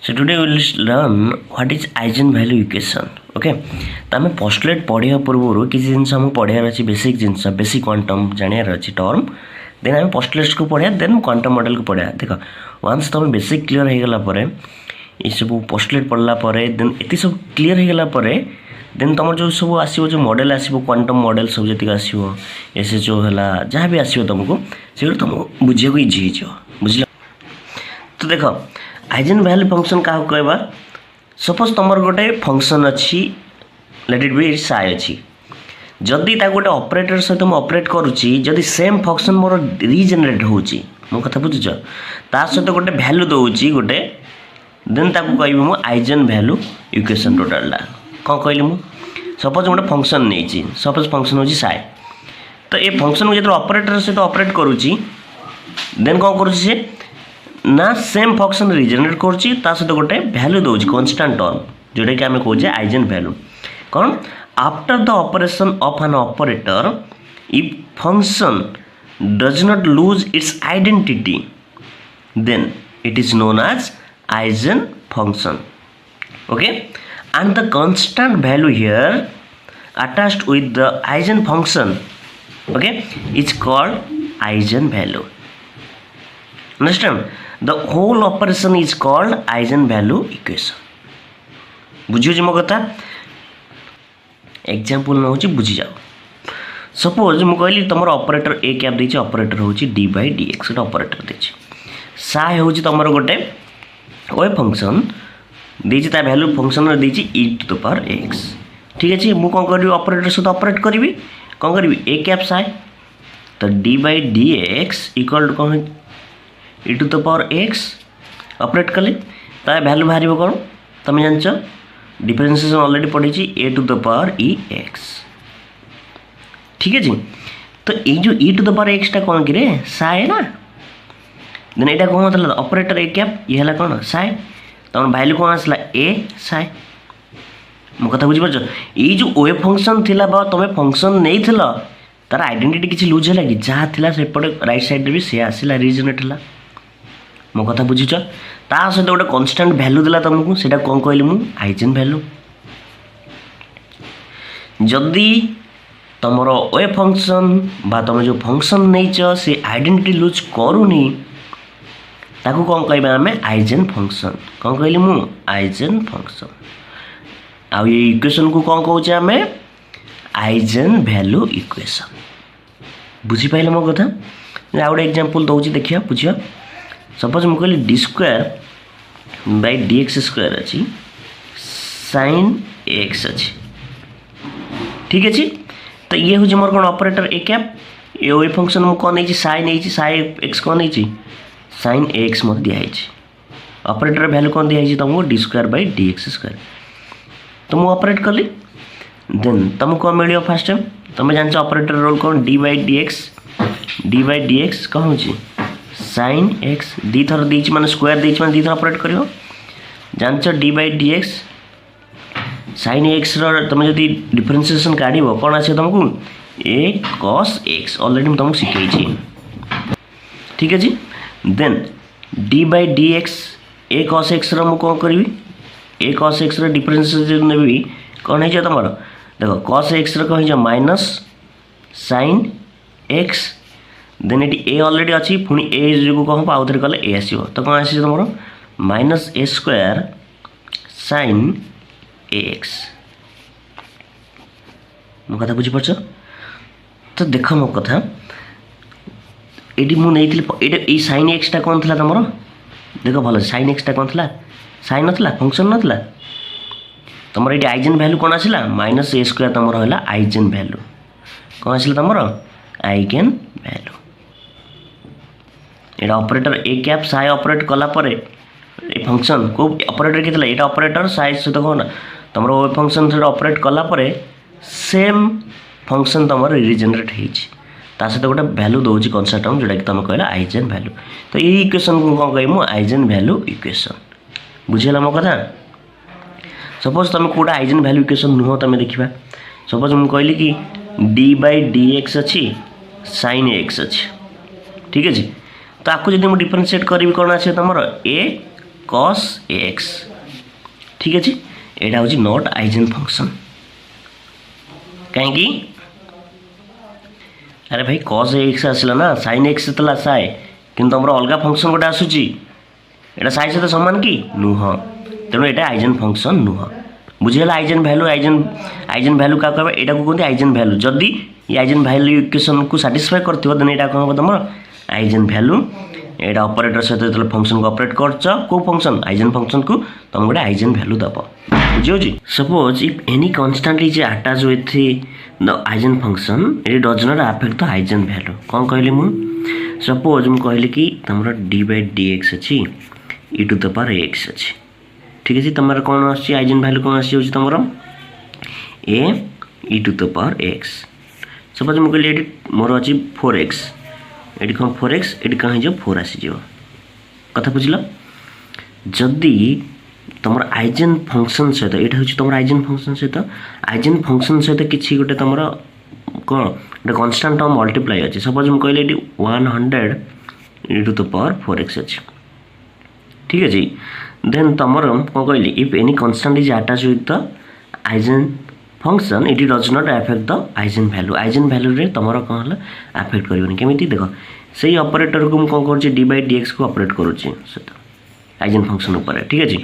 So today we will learn what is eigenvalue equation. Okay, तो आम postulate पढ़ा पूर्व किसी जिनस आम पढ़ार अच्छी बेसिक जिनस बेसिक क्वांटम जानार अच्छी टर्म देन आम पोस्टुलेट्स को पढ़ा देन क्वांटम मॉडल को पढ़ा देख वन्स तुम बेसिक क्लीयर हो गला ये सब पोस्टुलेट पढ़ला देन ये सब क्लीयर हो गला देन तुम जो सब आसो जो मॉडल आसो क्वांटम मॉडल सब जी आसो एसएचओ है जहाँ भी आसो तुमको से तुम बुझे इजी हो बुझल। तो देख आइजेनभैल्यू फंक्शन क्या कहवा सपोज तुम गोटे फंक्शन अच्छी लेट इट बी साइ अच्छी जदि गोटे ऑपरेटर सहित मुझे ऑपरेट करुच्ची जदि सेम फंक्शन मोर रिजेनेरेट होची मो कथा बुझुच ता सहित गोटे वैल्यू दौची गोटे देन ताको कहबी मु आइजेनभैल्यू इक्वेशन टोटाल कौन कहली मु सपोज गोटे फंक्शन नहीं सपोज फंक्शन होची साइ तो ये फंक्शन को जो ऑपरेटर सहित ऑपरेट करुच्ची देन कौन करुच्ची से ना सेम फंक्शन रिजेनेरेट करछि ता सहित गोटे वैल्यू दौछि कांस्टेंट टर्म जोटा कि आमे कहूजे आइजेनभैल्यू कौन after the operation of an operator if function does not lose its identity then it is known as eigen function okay and the constant value here attached with the eigen function okay is called eigenvalue. Understand? The whole operation is called eigenvalue equation. बुझी मो कथा example न होची बुझी जाओ suppose मु कहली तुम ऑपरेटर ए कैप देछि ऑपरेटर होची d by d x operator देछि साइ होची तुम गोटे ओए फंक्शन देछि ता वैल्यू फंक्शन रे देछि e to the power x ठीक अछि मु कोन करबी ऑपरेटर सहित ऑपरेट करबी कोन करबी ए कैप साइ तो d by d x equal to कोन e to the power x operate कले ता वैल्यू बाहर कौन तुम जान डिफरेंशिएशन ऑलरेडी पढ़ी a to the power e x ठीक है जी। तो ये जो e to the power x टा कौन कि साइ ना देन एटा कौन मतलब ऑपरेटर ए कैप ये हला कौन साइ तुम वैल्यू कौन आसला a साइ मो कथा बुझी पारछ ये जो ओए फंक्शन थिला बा तुम फंक्शन नहीं थिला तार आइडेंटिटी किसी लूज है कि जहाँ थिला सेपटे राइट साइड भी से आसला रिजनेट है मो कथा बुझीच ता सहित गोटे कांस्टेंट वैल्यू देला तुमको सेटा कौन कहली मु आइजेनभैल्यू जदि तुमर ओए फंक्शन बा तुम जो फंक्शन नहीं से आइडेंटिटी लूज करूनी ताको कौन कहबा आमे आइजेन फंक्शन कौन कहली मु आइजेन फंक्शन आ ये इक्वेशन को कौन कहूचे आमे आइजेनभैल्यू इक्वेशन बुझी पाइले मो कथा आ गोटे एग्जांपल दउची देखिया बुझिया सपोज मु कहली D square by d x square अच्छी साइन एक्स अच्छी ठीक अच्छे तो ये हूँ मोर कौन ऑपरेटर ए कैप ये ओए फंक्शन मु कौन नहीं साइ एक्स कौन नहीं साइन एक्स मत दिखाई ऑपरेटर वैल्यू कौन दिखाई तुमको D square by d x square तो मुझे ऑपरेट कली देन तुमको कौन मिल फास्ट टाइम तुम जान ऑपरेटर रोल कौन डी बाय डी एक्स कौन हो साइन एक्स दी थर दी माने स्क्वायर दी माने दी थर ऑपरेट करियो जान d by d x sine x तुम जब डिफरेंशिएशन काढ़ कौन आसे तुमको ए कॉस एक्स ऑलरेडी तुमको शिखाई ठीक है जी then d by d x A cos x रु कौन करी ए कॉस एक्स डिफरेंशिएशन नेबी कौन है तुम देखो कॉस एक्स कौन माइनस साइन एक्स देन ये ए ऑलरेडी अच्छी पुणी ए जो कौन हम आउ थे कले ए आसो तो कौन आस तुम माइनस ए स्क्वायर साइन ए एक्स मो कथा बुझीपार तो देख मो कथा ये मुझे साइन एक्स टा कौन था तुम देख भल साइन एक्स टा कौन था साइन नाला फंक्शन नाला तुम ये आइजेनभैल्यू कौन आसला माइनस ए स्क्वायर तुम है आइजेनभैल्यू कौन आसला तुम आइजेनभैल्यू ये operator A cap Sai operate कला फंक्शन को ऑपरेटर के ये ऑपरेटर साइ सहित कौन तुम वो फंक्शन से ऑपरेट कला सेम फंक्शन तुम रिजेनेरेट सहित गोटे वैल्यू दौर कनसेप्ट टर्म जोटा कि तुम कहला आइजेनभैल्यू तो ये इक्वेशन को कौन कह आइजेनभैल्यू इक्वेशन बुझेगा मो कथा सपोज तुम कौटा आइजेनभैल्यू इक्वेशन नुह तुम देखा सपोज मुझे कहली कि डी बाय डी एक्स अच्छी साइन एक्स अच्छी ठीक है जी तो आपको जब मुझे डिफरेंशिएट करी कौन आसे तुम ए cos ax ठीक अच्छे यहाँ हूँ नॉट आइजेन फंक्शन कहीं अरे भाई cos ax आसला ना sin x से साए कि तुम अलग फंक्शन गोटे आसूची यहाँ साई सहित सामान कि नुह तेणु यहाँ आइजेन फंक्शन नुह बुझीगला आइजेन भैल्यू आइजेन भैल्यू क्या कह यहाँ को कहते आइजेन भैल्यू जदि ये आइजेन भैल्यू इक्वेशन को साटिस्फाई करथिबो देन यहाँ कौन हम तुम आइजेन भैल्यू यहाँ ऑपरेटर सहित जो फंक्शन को ऑपरेट करछ को फंक्शन आइजेन फंक्शन को तुम गोटे आइजेन भैल्यू दब बुझी suppose if any constant is attach with the eigen function it does not affect the eigen value कौन कहली मु सपोज मु कहली कि तुम डी बाई डी एक्स अच्छी ई टू द पावर एक्स अच्छी ठीक है तुम कौन आइजेन भैल्यू कौन आसी तुम A e to the power x suppose मुझे कहली मोर अच्छी 4x ये कौन 4x ये कहीं जो 4 आसीज कथा बुझल जदि तुम आइजेन फंक्शन सहित यहाँ हूँ तुम आइजेन फंक्शन सहित आइजेन फंक्शन सहित किसी गोटे तुम कौन गोटे कन्स्टांट टर्म मल्टीप्लाई अच्छे सपोज मुझे कहली 100 ई टू द पावर 4x अच्छी ठीक अच्छे देन तुम कौन कहली if any constant is attach with the eigen function it does not affect the eigen value रे तुम कौन है अफेक्ट करनी केमी देख से ऑपरेटर को मुझे कौन कर डी बाई डी एक्स को ऑपरेट करुच्ची आइजेन फंक्शन उपर ठीक अच्छे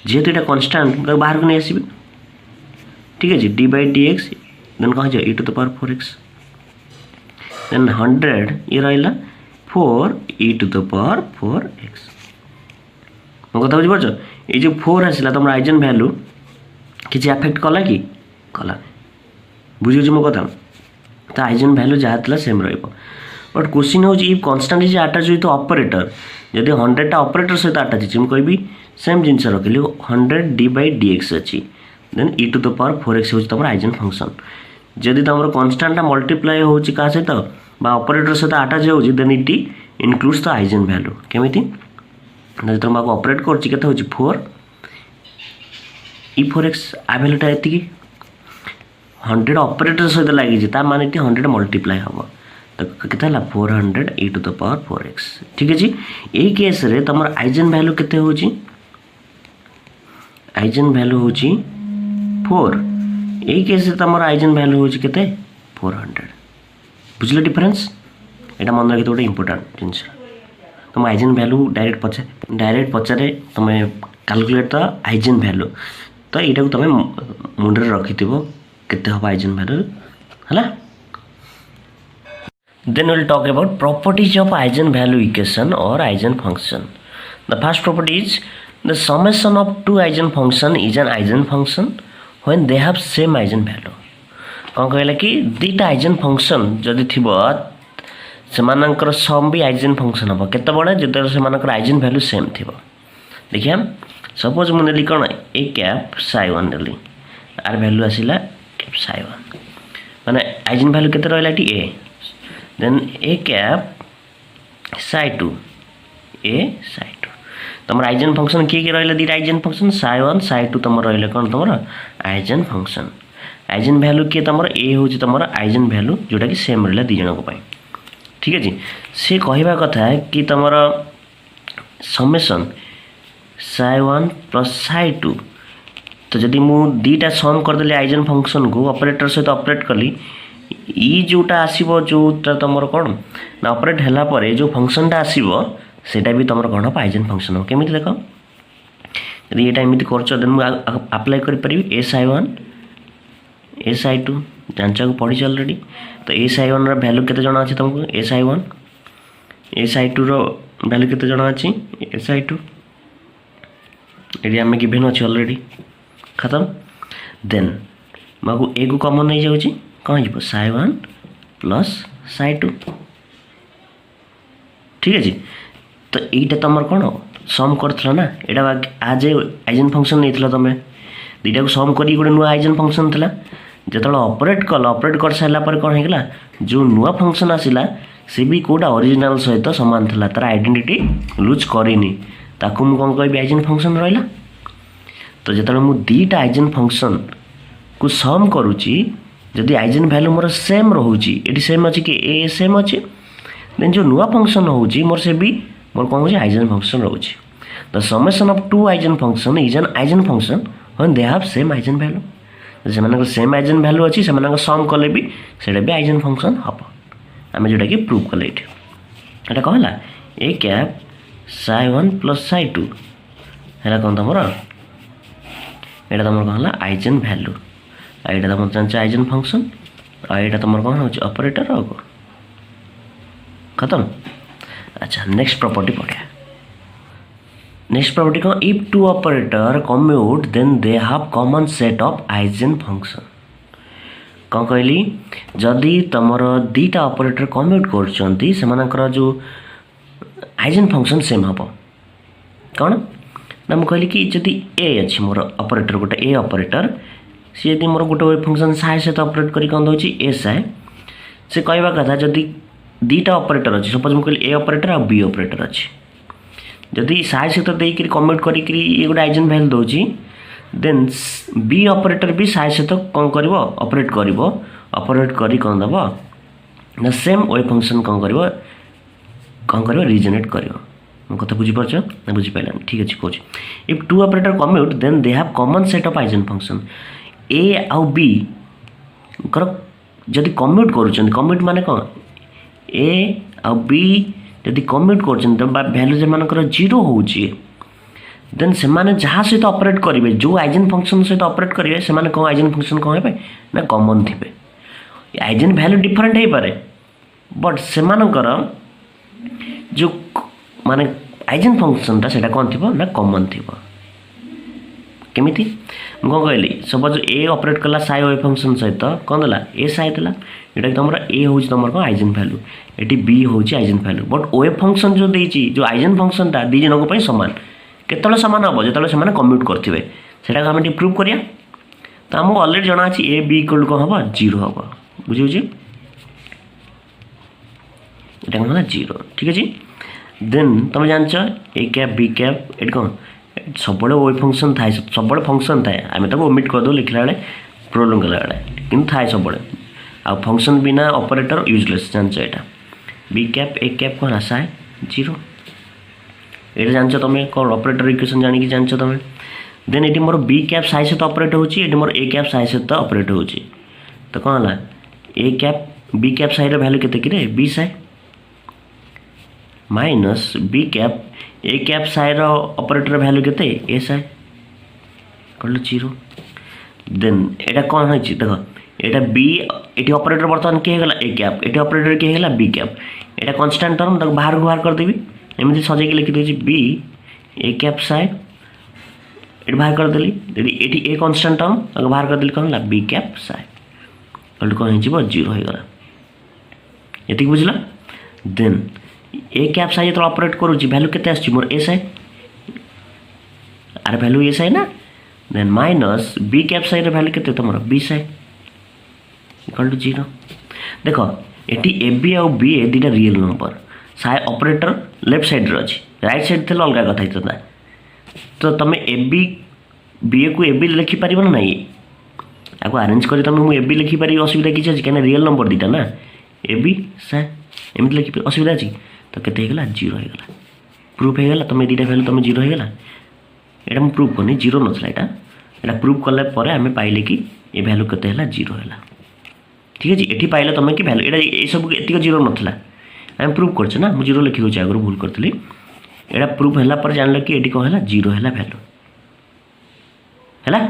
जेहेतु यहाँ कन्स्टांट बाहर को नहीं आसबि ठीक अच्छे d by d x then कौन e to the power 4x then 100 ये रहा 4 ई टू द पावर 4x मो कथा बुझीपार ये जो 4 आसला तुम आइजेन भैल्यू किसी अफेक्ट कला कि कला बुझे मो कथा तो आइजेन भैल्यू जहाँ था सेम रहा बट क्वेश्चन हूँ if constant is attach with operator जदि 100 टा ऑपरेटर सहित अटैच अच्छी मुझे कहबी सेम जिनस रखिली 100 डी बाई डी एक्स अच्छी then e to the power 4x हूँ तुम आइजेन फंक्शन जदि तुम कन्स्टांटा मल्टीप्लाई हो क्या सहित ऑपरेटर सहित अटैच हो then it includes the eigenvalue केमी जो तुम ऑपरेट कर 4 ई 4x आ भैल्यूटा ये 100 ऑपरेटर सहित लगी माने 100 मल्टीप्लाई हम तो केते 400 ई टू द पावर 4x ठीक अच्छे यही केस रे तुम आइजेन भैल्यू केते होची आइजेन भैल्यू होची 4 यही केस रे तुम आइजेन भैल्यू होची केते 400 बुझले डिफरेंस एटा मन रखि गोटे इंपोर्टेंट जिनस तुम आइजेन भैल्यू डायरेक्ट पचारे तुम कैलकुलेट द आइजेन भैल्यू तो यहाँ को तुम मुंडे रखि केते हम आइजेन भैल्यू है then we'll talk about properties of eigen value equation or eigen function. The first property is the summation of two eigen function is an eigen function when they have same eigen value. कौन कहला कि दुईटा eigen function जदि थिबो सेमानकर सम भी eigen function हम केते बड़े जदि सेमानकर आइजेन वैल्यू सेम थिबो देखिए सपोज मुझे नेली कौन ए कैप साई 1 नेली आर वैल्यू आसिला कैप साई 1 माने आइजेन वैल्यू केते रहला टी A then A cap psi 2 A psi 2 तुम आइजेन फंक्शन किए रहा दुईटा आइजेन फंक्शन साई 1 साई 2 तुम रहा कौन तुम आइजेन फंक्शन आइजेन वैल्यू किए तुम ए हूँ तुम आइजेन वैल्यू जोटा कि सेम रहा दी जनक ठीक अच्छे सी कहवा कथा कि तुम समेसन साई 1 प्लस साई 2 तो जदि मु दीटा सम करदेली आइजेन फंक्शन को ऑपरेटर सहित ऑपरेट कली ई जोटा आसीबो जोटा तुम कौन ना ऑपरेट हैला परे जो फंक्शनटा आसीबो सेटा भी तुम कौन हम आइजेन फंक्शन केमी देख यदि ये एमती कर अप्लाई करी ए साई 1 ए साई 2 जांचा को पढ़ी ऑलरेडी तो ए साई 1 वैल्यू केते जणा अछि तुमको ए साई 1 ए साई 2 रो वैल्यू केते जणा अछि ए साई 2 एडी हमें गिवन अछि ऑलरेडी खत्म देन मागु ए को कॉमन नहीं जाउछि कौन जीव साई 1 प्लस साई 2 ठीक है तो यहीटा तुम कौन सम कर ना यहाँ आज आइजेन फंक्शन नहीं तुम दुईटा को सम कर गोटे नुआ आइजेन फंक्शन था जो ऑपरेट कर सारापर कौन होगा जो नुआ फंक्शन आसला सी भी कौटा ओरिजिनल सहित सामान था तार आइडेंटिटी लुज करनी ताकू मुझे कौन कह आइजेन फंक्शन रहा तो जो मुझे दुईटा आइजेन फंक्शन को सम करुच्ची जदि आइजेन वैल्यू मोर सेम रोचे ये सेम अच्छे कि ए सेम अच्छे देन जो नुआ फंक्शन होची मोर से भी मोर कौन हो आइजेन फंक्शन रोचे the summation of two eigen function is an eigen function when they have same eigen value से सेम आइजन वैल्यू अच्छी से सम कले भी सेटा भी आइजन फंक्शन हम आम जोटा कि प्रूव कले ये कौन है ए कैप साइ 1 प्लस साइ 2 है कौन तुम यहाँ तुम कौन है आइजन वैल्यू यहाँ तुम जानते आइजन फंक्शन आईटा तुम कौन हो ऑपरेटर और खत्म। अच्छा नेक्स्ट प्रॉपर्टी पढ़िया नेक्स्ट प्रॉपर्टी कौन if two operator commute then they have common set of eigen function कौन कहली जदि तुमर दीटा ऑपरेटर कम्यूट कर जो आइजन फंक्शन सेम हम कौन ना मुझे कहली कि जदि ए अच्छी मोर ऑपरेटर गोटे ए ऑपरेटर सी यदि मोर गोटे वेव फंक्शन साइ सहित ऑपरेट करी कौन दौर ए साइ से कहवा कथा जदि दीटा ऑपरेटर अच्छी सपोज मुझे कहली ए ऑपरेटर और बी ऑपरेटर अच्छी जदि साइ सहित देकर कम्यूट करी ये गोटे आइजन वैल्यू दूसरी देन बी ऑपरेटर भी साइ सहित कौन कर ऑपरेट करी कौन दब ना सेम वेव फंक्शन कौन कर रिजनेट कर मो कथा बुझीपार ना बुझीपार ठीक अच्छे कौच if two operator commute then they have common set of eigen function A आउ बी कर जदि कम्यूट कम्यूट माने कौन ए आउ बी जदि कम्यूट कर वैल्यू जमानकर जीरो हो देन से जहाँ सहित ऑपरेट करेंगे जो आइजन फंक्शन सहित ऑपरेट करेंगे से कौन आइजन फंक्शन कौन है ना कॉमन थे आइजन वैल्यू डिफरेंट हो पारे बट से जो माने आइजन फंक्शनटा से कौन थी ना कॉमन थी केमी कौन कहली सपोज ए ऑपरेट कला साइ वेव फंक्शन सहित कौन देला ए साइ देला यहाँ तुम ए हूँ तुम कौन आइजन वैल्यू ये बी हूँ eigen value but wave function जो देती जो आइजन फंक्शनटा दी जनक सामान केतले सामान हम जो से कम्यूट करेंगे से आम प्रूव करिया तो आमको अलरेडी जना अच्छी ए बी इक्वल कौन हम जीरो हम बुझे ये कौन जीरो ठीक अच्छे देन तुम जानच ए कैप बी कैप ये कौन सब वेव फंक्शन थाए सब फंक्शन थाए आम तक ओमिट करदे लिखला बेले प्रोलॉन्ग कला बेले कि थाए सब आ फंक्शन बिना ऑपरेटर यूजलेस जानच यहाँ बी कैप ए कैप कौन आशा है जीरो ये जानच तुम कौन ऑपरेटर इक्वेशन जानिक जानच तुम देन ये मोर बी कैप साइ सहित ऑपरेट होची मोर ए कैप साइ सहित ऑपरेट होची तो कौन है A cap B cap psi value केते कि B psi minus B cap A cap psi operator value केते ए साइ कर जीरो देन एटा कौन है देख ये बी ये ऑपरेटर बर्तमान किए गला ए कैप ये ऑपरेटर किए गला बी कैप ये कांस्टेंट टर्म तक बाहर को बाहर करदेवी एमती सजेक लिखिदे बी ए कैप साइ ये बाहर करदेली ये ए कांस्टेंट टर्म तक बाहर करदेली कौन है बी कैप साइ कौन हो जीरो हो गला ये बुझला देन ए कैप साइ जो ऑपरेट करुच्ची वैल्यू केते आछी मोर ए साइ आर वैल्यू ए साइ ना then minus B cap psi value केते तुम B psi equal to zero देख ये ए बी आउ बी ए दुटा real number psi operator left side अच्छी राइट साइड थे अलग कथा होता तो तुम ए बी बी ए को ए बी लिखिपार ना ये आपको आरेंज कर तुम ए बी लिखिपार असुविधा किसी अच्छी कहीं रियल नंबर दुटा ना ए बी साइ एमती लिखि असुविधा अच्छी तो केते हो गला जीरो हो गला प्रूफ हो गला तुम दुटा वैल्यू तुम जीरो हो गला यहाँ मुझे प्रूफ करनी जीरो नसला यहाँ प्रूफ कला आम पाइले कि ये वैल्यू केते है जीरो है ठीक है ये पाइल तुम कि वैल्यू ये सब एतिक जीरो नाला आम प्रूफ कर ना मुझे जीरो लिखी दूसरी आगुरी भूल करी यहाँ प्रूफ है जान कि ये कौन है जीरो है वैल्यू है।